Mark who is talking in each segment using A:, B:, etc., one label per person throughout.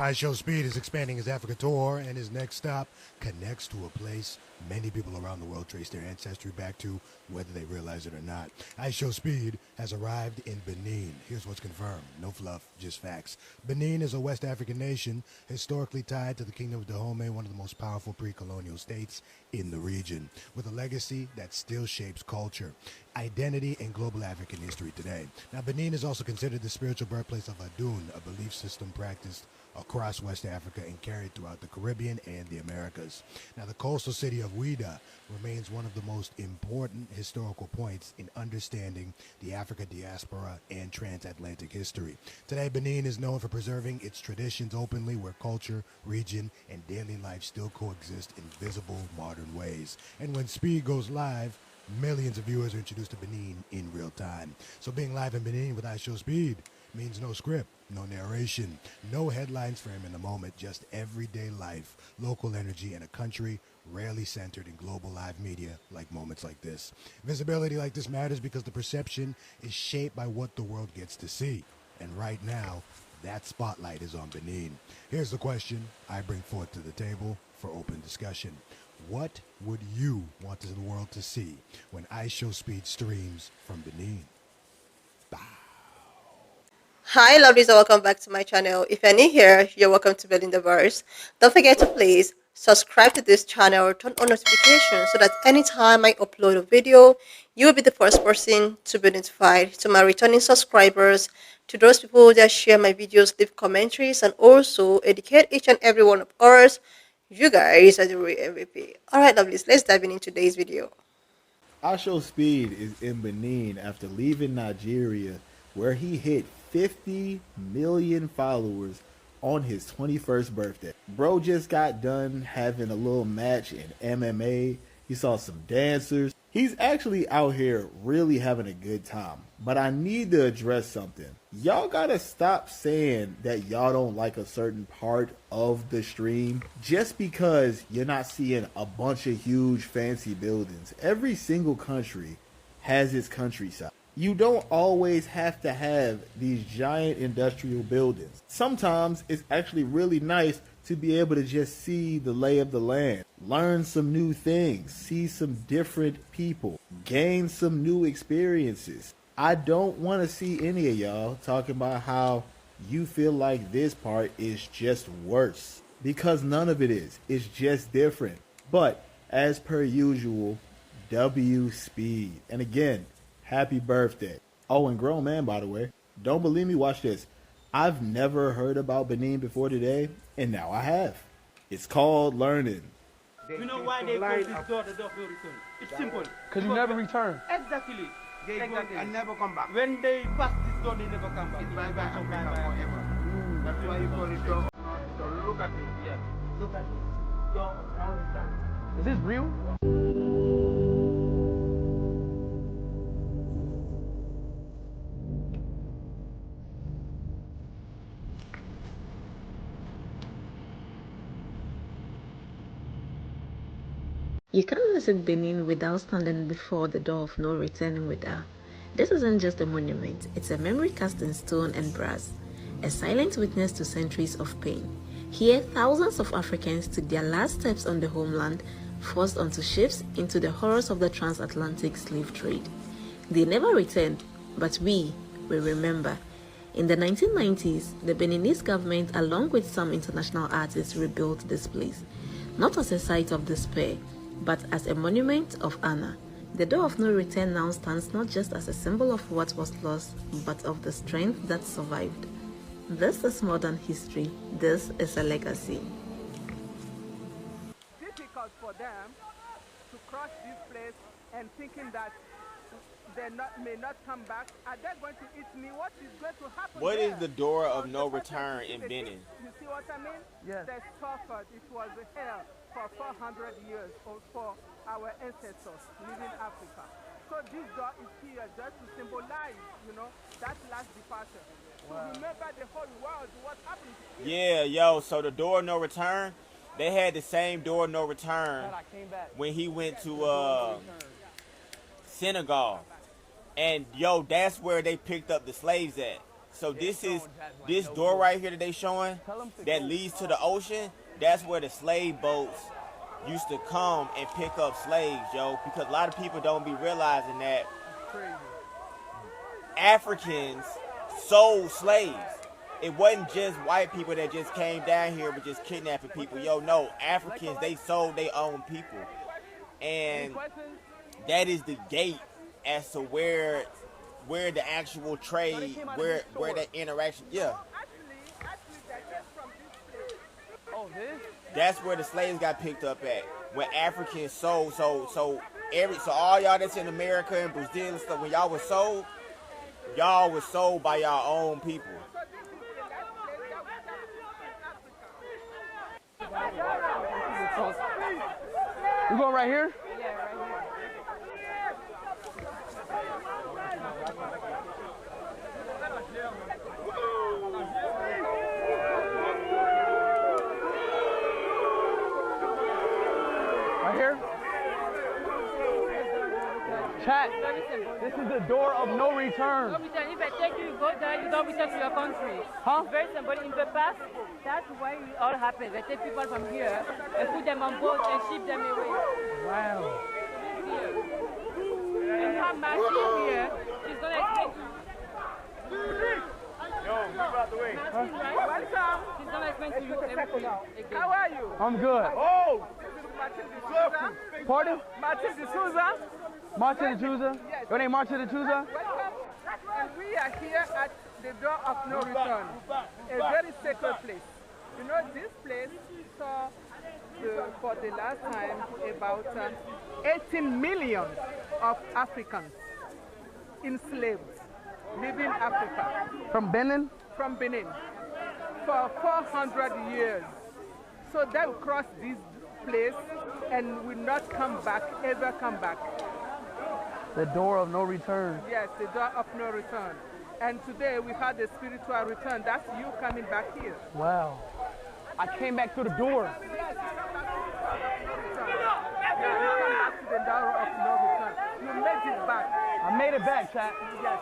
A: IShowSpeed is expanding his Africa tour, and his next stop connects to a place many people around the world trace their ancestry back to, whether they realize it or not. IShowSpeed has arrived in Benin. Here's what's confirmed. No fluff, just facts. Benin is a West African nation historically tied to the Kingdom of Dahomey, one of the most powerful pre-colonial states in the region, with a legacy that still shapes culture, identity, and global African history today. Now, Benin is also considered the spiritual birthplace of Adun, a belief system practiced across West Africa and carried throughout the Caribbean and the Americas. Now, the coastal city of Ouidah remains one of the most important historical points in understanding the Africa diaspora and transatlantic history. Today, Benin is known for preserving its traditions openly, where culture, region, and daily life still coexist in visible modern ways. And when Speed goes live, millions of viewers are introduced to Benin in real time. So being live in Benin with IShowSpeed means no script, no narration, no headlines for him in the moment, just everyday life, local energy, and a country rarely centered in global live media like moments like this. Visibility like this matters because the perception is shaped by what the world gets to see. And right now, that spotlight is on Benin. Here's the question I bring forth to the table for open discussion. What would you want the world to see when IShowSpeed streams from Benin? Bow.
B: Hi lovelies, and welcome back to my channel. If you're new here, you're welcome to Building the Verse. Don't forget to please subscribe to this channel, turn on notifications so that anytime I upload a video, you will be the first person to be notified. To my returning subscribers, to those people that share my videos, leave commentaries, and also educate each and every one of us, you guys are the real MVP. Alright lovelies, let's dive into today's video.
C: IShowSpeed is in Benin after leaving Nigeria, where he hit 50 million followers on his 21st birthday. Bro just got done having a little match in MMA. He saw some dancers. He's actually out here really having a good time. But I need to address something. Y'all gotta stop saying that y'all don't like a certain part of the stream just because you're not seeing a bunch of huge fancy buildings. Every single country has its countryside. You don't always have to have these giant industrial buildings. Sometimes it's actually really nice to be able to just see the lay of the land, learn some new things, see some different people, gain some new experiences. I don't want to see any of y'all talking about how you feel like this part is just worse, because none of it is. It's just different. But as per usual, W Speed. And again, happy birthday. Oh, and grown man, by the way. Don't believe me? Watch this. I've never heard about Benin before today, and now I have. It's called learning.
D: You know why they call this door the door of no return? It's simple.
E: Because you never return.
D: Exactly.
F: They go and never come back.
D: When they pass this door, they never come back.
F: It's bye bye Africa forever. That's why you call it door. So look at it.
D: Yeah. Look at it. Door of no return.
E: Is this real?
G: You can't visit Benin without standing before the door of no return in Ouidah. This isn't just a monument, it's a memory cast in stone and brass, a silent witness to centuries of pain. Here, thousands of Africans took their last steps on the homeland, forced onto ships into the horrors of the transatlantic slave trade. They never returned, but we will remember. In the 1990s, the Beninese government, along with some international artists, rebuilt this place, not as a site of despair, but as a monument of honor. The door of no return now stands not just as a symbol of what was lost, but of the strength that survived. This is modern history. This is a legacy.
H: Difficult for them to cross this place and thinking that they may not come back. Are they going to eat me? What is going to happen?
I: What
H: there?
I: is the door of no return in Benin?
H: You see what I mean?
E: Yes.
H: They suffered. It was hell for 400 years for our ancestors living Africa. So this door is here just to symbolize, that last departure. To remember the whole world what happened to
I: Yeah, yo, so the door of no return, they had the same door of no return when he went to Senegal. And yo, that's where they picked up the slaves at. So this door right here that they showing that leads to the ocean. That's where the slave boats used to come and pick up slaves, yo. Because a lot of people don't be realizing that Africans sold slaves. It wasn't just white people that just came down here but just kidnapping people. Yo, no, Africans, they sold their own people. And that is the gate as to where the actual trade, where the interaction, yeah. That's where the slaves got picked up at. When Africans sold, so all y'all that's in America and Brazil and stuff, when y'all was sold by y'all own people.
E: You going right here?
H: Yeah, right here.
E: Right here? Chat, this is the door of no return.
J: If I take you, go there, you don't return to your country.
E: Huh?
J: It's very simple. In the past, that's why it all happened. They take people from here and put them on boats and ship them away.
E: Wow.
J: And you have Martin here. She's going to explain to you.
D: Yo, move out the way.
J: Martin, right?
H: Welcome.
J: She's going to explain to you everything again.
H: How are you?
E: I'm good.
D: Oh!
H: Martin D'Souza.
E: Pardon?
H: Martin D'Souza.
E: Martin D'Souza? Your name Martin D'Souza?
H: Welcome. And we are here at the door of no return, a very sacred place. You know, this place saw for the last time about 18 million of Africans enslaved, leaving Africa.
E: From Benin?
H: From Benin for 400 years. So they will cross this place and will not come back, ever come back.
E: The door of no return.
H: Yes, the door of no return. And today we had a spiritual return. That's you coming back here.
E: Wow. I came back through the door.
H: Yes. Yeah, you come back to the door of no return. You made it back.
E: I made it back, chat.
H: Yes.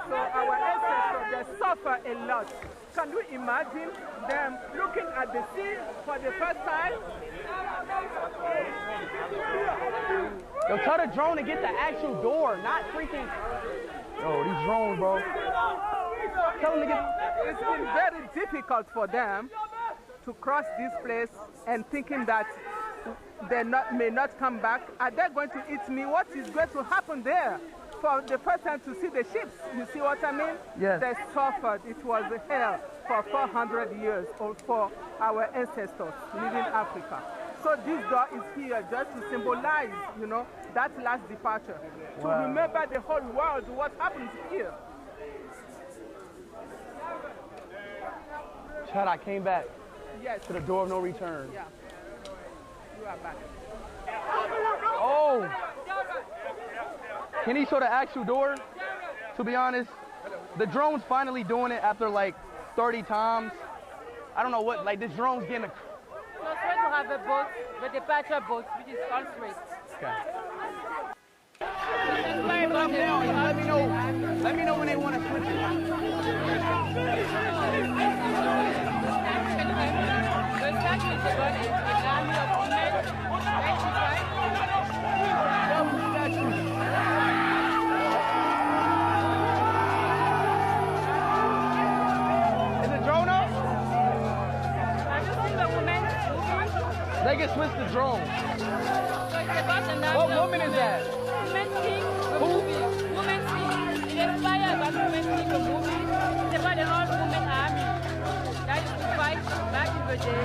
H: So our ancestors, they suffer a lot. Can you imagine them looking at the sea for the first time?
E: Yo, tell the drone to get the actual door, not freaking... Yo, these drones, bro. Tell them to get...
H: It's been very difficult for them to cross this place and thinking that they may not come back. Are they going to eat me? What is going to happen there? For the first time to see the ships, you see what I mean?
E: Yes.
H: They suffered. It was hell for 400 years for our ancestors leaving Africa. So this door is here just to symbolize, you know, that last departure. To remember the whole world what happened here.
E: Chad, I came back
H: Yes.
E: to the door of no return.
H: Yeah. You are back.
E: Oh! Can he show the actual door? To be honest, the drone's finally doing it after like 30 times. I don't know what, like this drone's getting a...
J: So it's going to have a boat, the departure boat, which is all straight.
E: Okay.
J: Let
E: me know when they want to switch Is it drone up?
J: Have you seen the woman?
E: They can switch the drone.
J: So it's about the
E: What woman is that?
J: Women King, the movie. Women King. It inspired by Women King, the movie. It's about the old women army that used to fight back in the day.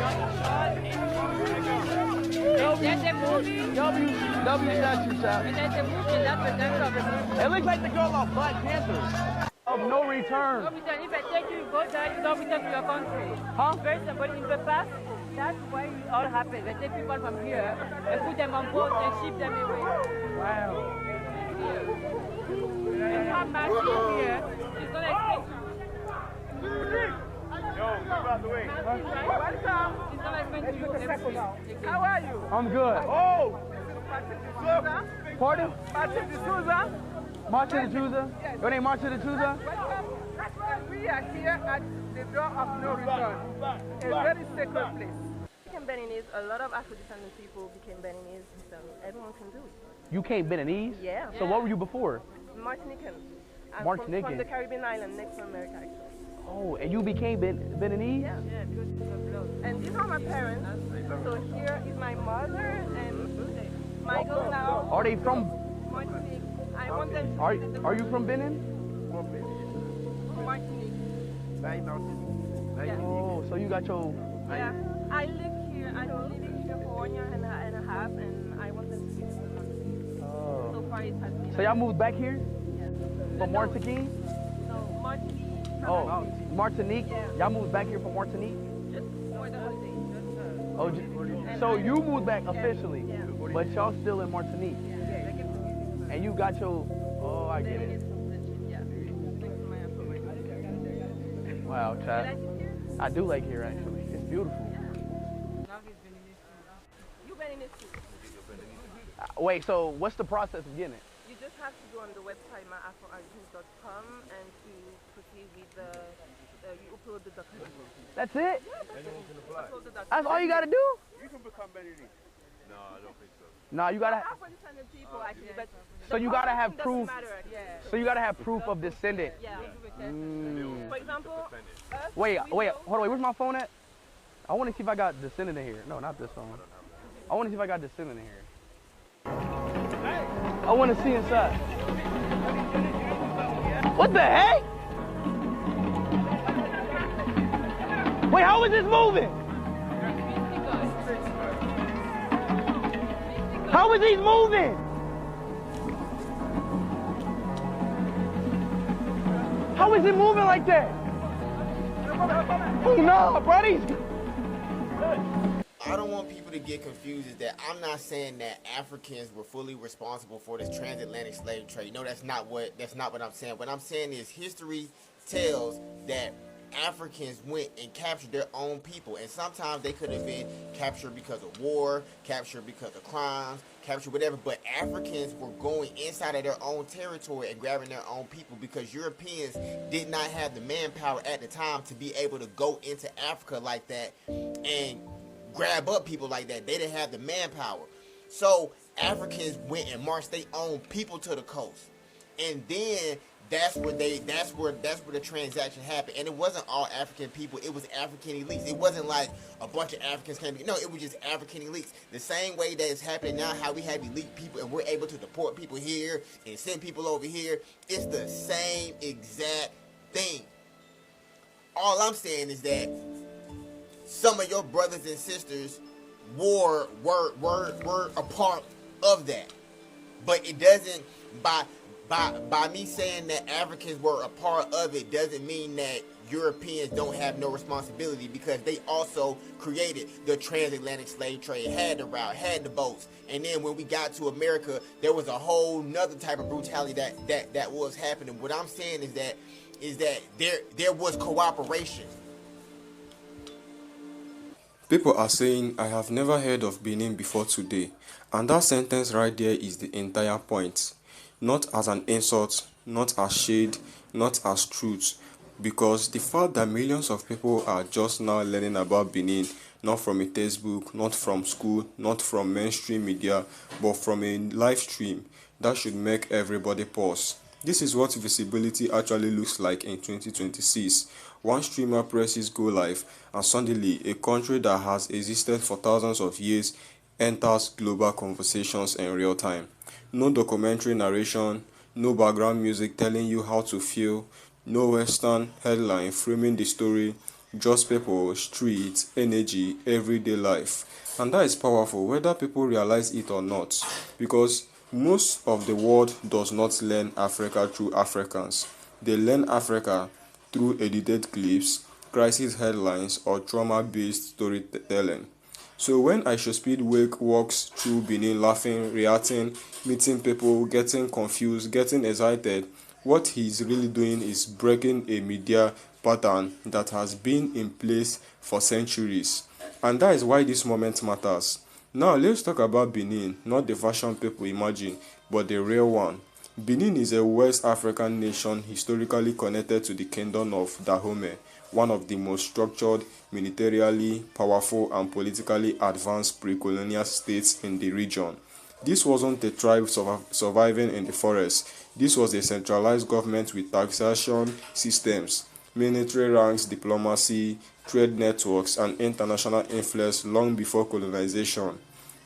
J: There's a movie.
E: W statue shop.
J: And there's a movie, and that's the name of the movie.
E: It looks like the girl off Black Panther. Of no return.
J: No return. If I take you, go there, you don't return to your country.
E: Huh?
J: Very simple. In the past, that's why it all happened. They take people from here and put them on boats and ship them away.
E: Wow.
J: And you have Martin here. She's going to explain to you.
D: Yo, move out the way.
H: Welcome.
J: She's going to explain to you everything.
H: How are you?
E: I'm good.
D: Oh!
E: Pardon?
H: Martin D'Souza.
E: Martin D'Souza? Your name Martin D'Souza?
H: Welcome. We are here at the door of no return, a very sacred place.
K: Became Beninese, a lot of Afro-descendant people became Beninese, so everyone can do it.
E: You came Beninese?
K: Yeah.
E: So what were you before?
K: Martinican. I'm
E: Martinican?
K: From the Caribbean island next to America, actually.
E: Oh, and you became Beninese?
K: Yeah, because it's a blood. And these are my parents. So here is my mother and Michael now.
E: Are they from?
K: Martinique. I want them to visit the
E: Are you from Benin?
K: Martinique.
H: Yeah.
E: Oh, so you got your.
K: Yeah. I live here. I've been living here for 1 year and a half, and I want them to visit the country.
E: Oh.
K: So far, it has been.
E: So y'all moved back here?
K: Yeah.
E: From Martinique?
K: No, Martinique.
E: Oh, Martinique?
K: Yeah.
E: Y'all moved back here from Martinique?
K: Just for the holiday.
E: Oh, so you moved back officially,
K: Yeah.
E: but y'all still in Martinique,
K: Yeah.
E: and you got your. Oh, I get it.
K: Yeah.
E: Wow,
K: You
E: child.
K: like it here?
E: I do like here actually. It's beautiful.
K: You Beninese too.
E: Wait, so what's the process of getting it?
K: You just have to go on the website myafroargentines.com and to proceed with you upload the document.
E: That's it?
K: Upload the document.
E: That's all you gotta do?
H: You can become Beninese.
F: No, I don't think so.
E: Nah, you gotta.
K: Afro-descendant people actually, but
E: So you gotta have
K: doesn't
E: proof.
K: matter. Yeah.
E: So you gotta have proof of descendant.
K: Yeah.
E: Mm.
K: For example, us,
E: Wait,
K: we
E: wait,
K: know-
E: hold on. Wait, where's my phone at? I want to see if I got descendant in here. No, not this phone. I want to see if I got descendant in here. I want to see inside. What the heck? Wait, how is this moving? How is he moving? How is it moving like that? Oh no, buddy.
I: I don't want people to get confused is that I'm not saying that Africans were fully responsible for this transatlantic slave trade. No, that's not what I'm saying. What I'm saying is history tells that Africans went and captured their own people, and sometimes they could have been captured because of war, captured because of crimes, captured whatever, but Africans were going inside of their own territory and grabbing their own people because Europeans did not have the manpower at the time to be able to go into Africa like that and grab up people like that. They didn't have the manpower. So Africans went and marched their own people to the coast. And then that's where the transaction happened. And it wasn't all African people, it was African elites. It wasn't like a bunch of Africans came together. No, it was just African elites. The same way that it's happening now, how we have elite people and we're able to deport people here and send people over here. It's the same exact thing. All I'm saying is that some of your brothers and sisters were a part of that. But it doesn't, by me saying that Africans were a part of it doesn't mean that Europeans don't have no responsibility, because they also created the transatlantic slave trade, had the route, had the boats, and then when we got to America, there was a whole nother type of brutality that was happening. What I'm saying is that there was cooperation.
L: People are saying, I have never heard of Benin before today, and that sentence right there is the entire point. Not as an insult, not as shade, not as truth, because the fact that millions of people are just now learning about Benin, not from a textbook, not from school, not from mainstream media, but from a live stream, that should make everybody pause. This is what visibility actually looks like in 2026. One streamer presses go live, and suddenly a country that has existed for thousands of years enters global conversations in real time. No documentary narration, no background music telling you how to feel, no Western headline framing the story, just people, streets, energy, everyday life. And that is powerful whether people realize it or not, because most of the world does not learn Africa through Africans. They learn Africa through edited clips, crisis headlines, or trauma-based storytelling. So when IShowSpeed walks through Benin laughing, reacting, meeting people, getting confused, getting excited, what he's really doing is breaking a media pattern that has been in place for centuries. And that is why this moment matters. Now let's talk about Benin, not the version people imagine, but the real one. Benin is a West African nation historically connected to the Kingdom of Dahomey, one of the most structured, militarily powerful, and politically advanced pre-colonial states in the region. This wasn't a tribe surviving in the forest. This was a centralized government with taxation systems, military ranks, diplomacy, trade networks, and international influence long before colonization.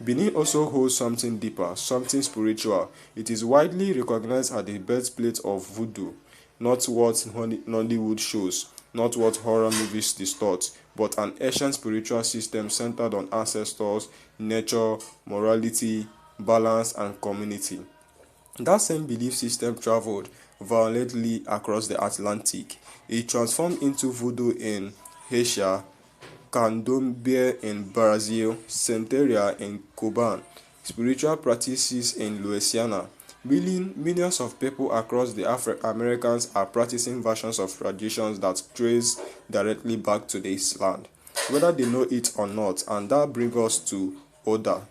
L: Benin also holds something deeper, something spiritual. It is widely recognized as the birthplace of voodoo, not what Nollywood shows, not what horror movies distort, but an ancient spiritual system centered on ancestors, nature, morality, balance, and community. That same belief system traveled violently across the Atlantic. It transformed into voodoo in Asia, candomblé in Brazil, Santeria in Cuba, spiritual practices in Louisiana. Millions of people across the Americas are practicing versions of traditions that trace directly back to this land, whether they know it or not, and that brings us to Oda.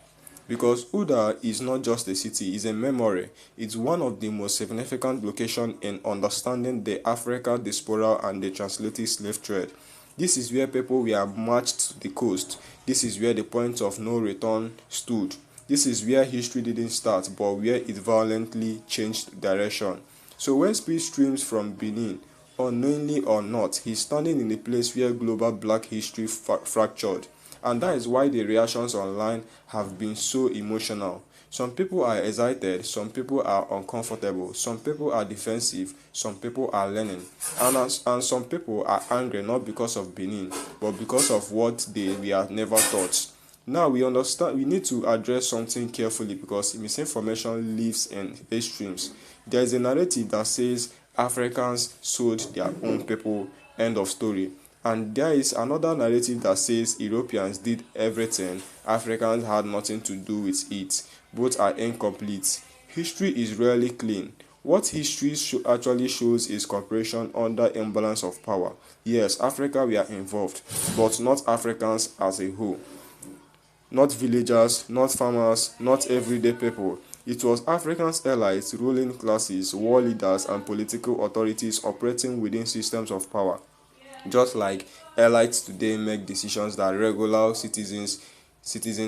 L: Because Uda is not just a city, it's a memory. It's one of the most significant locations in understanding the African diaspora and the transatlantic slave trade. This is where people were marched to the coast. This is where the point of no return stood. This is where history didn't start, but where it violently changed direction. So when speed streams from Benin, unknowingly or not, he's standing in a place where global black history fractured. And that is why the reactions online have been so emotional. Some people are excited, some people are uncomfortable, some people are defensive, some people are learning, and some people are angry not because of Benin, but because of what we have never taught. Now we understand we need to address something carefully because misinformation lives in extremes. There is a narrative that says Africans sold their own people, end of story. And there is another narrative that says Europeans did everything, Africans had nothing to do with it. Both are incomplete. History is rarely clean. What history actually shows is cooperation under imbalance of power. Yes, Africa were involved, but not Africans as a whole. Not villagers, not farmers, not everyday people. It was Africans' elites, ruling classes, war leaders, and political authorities operating within systems of power. Just like elites today make decisions that regular citizens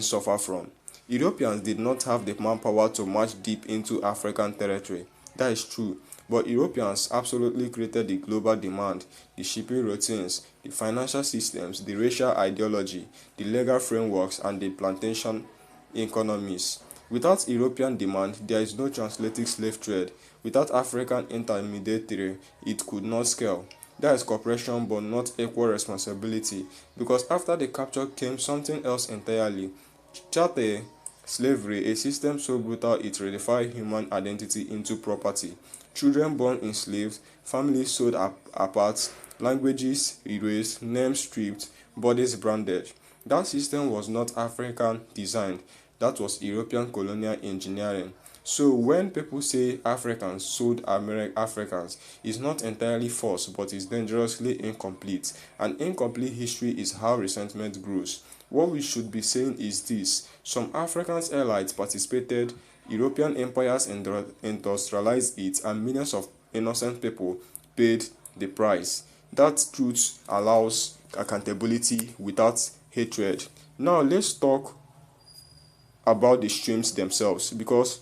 L: suffer from. Europeans did not have the manpower to march deep into African territory. That is true. But Europeans absolutely created the global demand, the shipping routines, the financial systems, the racial ideology, the legal frameworks, and the plantation economies. Without European demand, there is no transatlantic slave trade. Without African intermediary, it could not scale. That is cooperation but not equal responsibility, because after the capture came something else entirely. Chattel slavery, a system so brutal it redefined human identity into property. Children born enslaved, families sold apart, languages erased, names stripped, bodies branded. That system was not African designed, that was European colonial engineering. So when people say Africans sold Africans, it's not entirely false, but it's dangerously incomplete. An incomplete history is how resentment grows. What we should be saying is this: some Africans elites participated, European empires industrialized it, and millions of innocent people paid the price. That truth allows accountability without hatred. Now let's talk about the streams themselves, because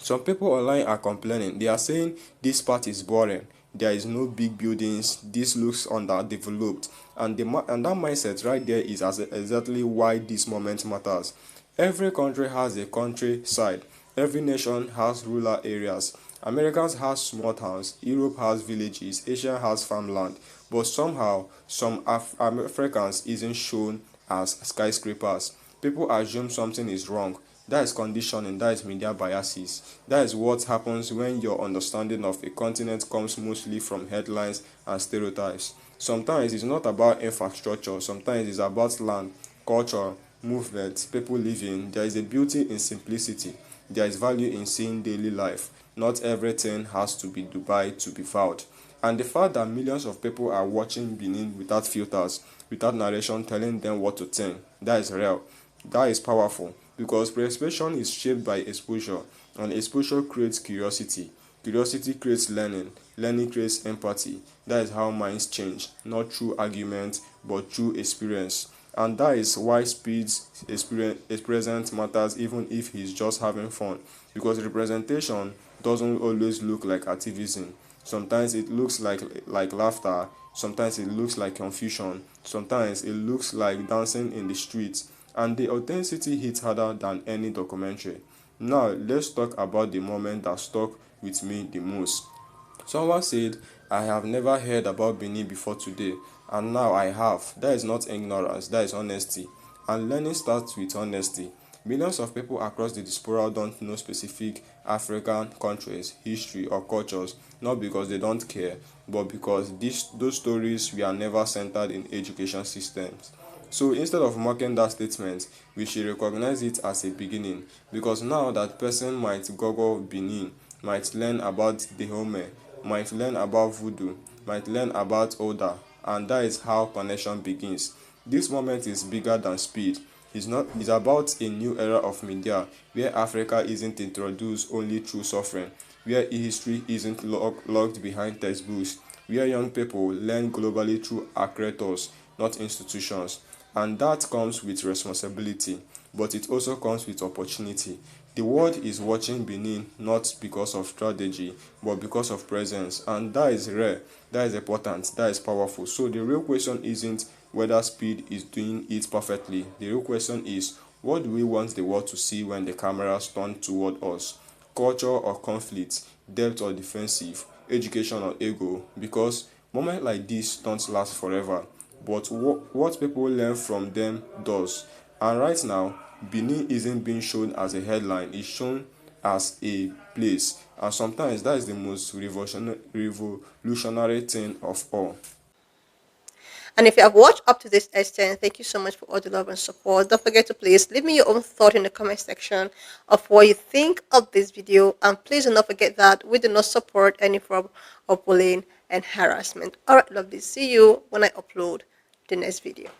L: some people online are complaining. They are saying this part is boring. There is no big buildings. This looks underdeveloped, and that mindset right there is exactly why this moment matters. Every country has a countryside. Every nation has rural areas. Americans has small towns. Europe has villages. Asia has farmland. But somehow, some Africans isn't shown as skyscrapers. People assume something is wrong. That is conditioning, that is media biases. That is what happens when your understanding of a continent comes mostly from headlines and stereotypes. Sometimes it's not about infrastructure, sometimes it's about land, culture, movement, people living. There is a beauty in simplicity. There is value in seeing daily life. Not everything has to be Dubai to be vowed. And the fact that millions of people are watching Benin without filters, without narration telling them what to think, that is real. That is powerful, because perception is shaped by exposure, and exposure creates curiosity. Curiosity creates learning, learning creates empathy. That is how minds change, not through argument, but through experience. And that is why Speed's present matters even if he's just having fun. Because representation doesn't always look like activism. Sometimes it looks like laughter, sometimes it looks like confusion, sometimes it looks like dancing in the streets. And the authenticity hits harder than any documentary. Now, let's talk about the moment that stuck with me the most. Someone said, I have never heard about Benin before today, and now I have. That is not ignorance, that is honesty. And learning starts with honesty. Millions of people across the diaspora don't know specific African countries, history, or cultures, not because they don't care, but because those stories were never centered in education systems. So instead of mocking that statement, we should recognize it as a beginning, because now that person might Google Benin, might learn about Dahomey, might learn about voodoo, might learn about Oda, and that is how connection begins. This moment is bigger than speed. It's about a new era of media where Africa isn't introduced only through suffering, where history isn't locked behind textbooks, where young people learn globally through creators, not institutions. And that comes with responsibility, but it also comes with opportunity. The world is watching Benin not because of strategy, but because of presence. And that is rare, that is important, that is powerful. So the real question isn't whether Speed is doing it perfectly. The real question is, what do we want the world to see when the cameras turn toward us? Culture or conflict, depth or defensive, education or ego? Because moments like this don't last forever, but what people learn from them does. And right now, Benin isn't being shown as a headline, it's shown as a place. And sometimes that is the most revolutionary thing of all.
B: And if you have watched up to this extent, thank you so much for all the love and support. Don't forget to please leave me your own thought in the comment section of what you think of this video. And please do not forget that we do not support any form of bullying and harassment. Alright, lovely. See you when I upload the next video.